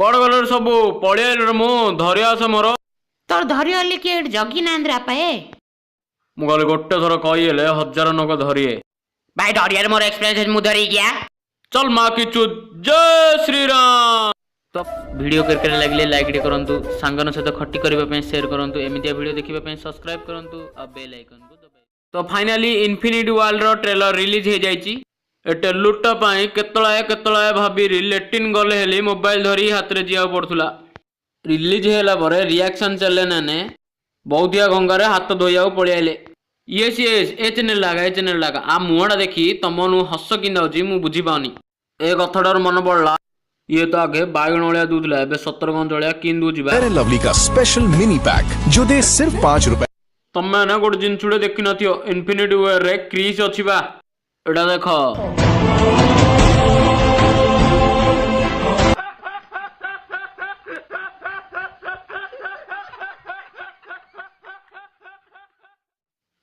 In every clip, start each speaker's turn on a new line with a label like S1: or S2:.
S1: कौन गल सब पलिया मु धरी आस मोर
S2: तोर धरी हल्ली किए जगी नांद्रा पाए
S1: मुझे गोटे थर कहीले 1000 नग धरिए
S2: भाई डरिया मोर एक्सपीरियंस मु धरी गया
S1: चल माँ की चुत जय श्री राम।
S3: तो वीडियो करके लगे लाइक करंतु सांगन सहित खट्टी करने शेयर करंतु एमितिया वीडियो देखिबा सब्सक्राइब करंतु आ बेल आइकन को दबाइ।
S1: तो फाइनाली इन्फिनिटी वॉर रो ट्रेलर रिलीज हो जाइए। ए ट्रेलरटा पाई केतलाए भाबी लेटिन गले हेली मोबाइल धरी हाथ रे जिया पड़थुला। रिलीज होला परे रिएक्शन चले नाने बहुतिया गंगारे हाथ धोइया पळि आइले। यस ए चैनल लागा आ मुहटा देखी तमनु हस किंदा मु बुझी पानी ए कथाटार मन पड़ला ये तो आगे बागण वालिया दूधला एबे 70 गंज वालिया किन दूजी बा
S4: लवली का स्पेशल मिनी पैक जो दे सिर्फ 5 रुपए।
S1: तमे ना गोटे जिनसुडे देखि नथियो इन्फिनिटी वॉर रे क्रिस अछि बा एटा देखो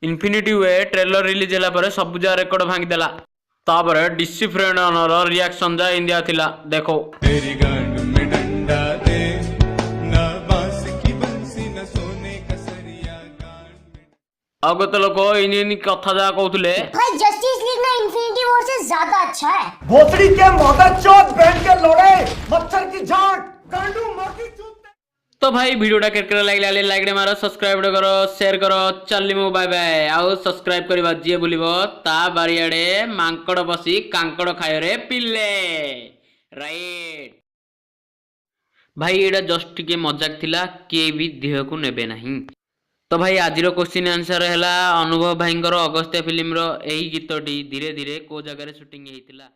S1: इन्फिनिटी वॉर ट्रेलर रिलीज होला परे सब जा रिकॉर्ड भांगी देला। तापर डीसी फ्रेंड ऑनर रिएक्शन जा इंडिया थिला देखो
S5: तेरी गांड में डंडा दे ना बांस की बंसी ना सोने का सरिया गांड में।
S1: अगत लोक इन कथा जा कहतुले
S6: भाई जस्टिस लीग ना इन्फिनिटी वॉर से ज्यादा अच्छा है।
S7: भोसड़ी के मदद चौथ बैठ के लड़े मच्छर की झाट गांडू माकी चूत।
S1: तो भाई वीडियोटा केरकर लागले लाइक मारो सब्सक्राइब करो शेयर करो चल मु बाय बाय। आउ सब्सक्राइब करबा जे बुलिबो ता बारियाडे मांकड़ बसी कांकड़ खायो रे पिल्ले राइट। भाई एटा जस्ट के मजाक थिला के भी देह को नेबे नहीं। तो भाई आज क्वेश्चन आंसर है अनुभव भाई अगस्त्या फिल्म रो एही गीतटी धीरे धीरे को जगह शूटिंग हेतिला।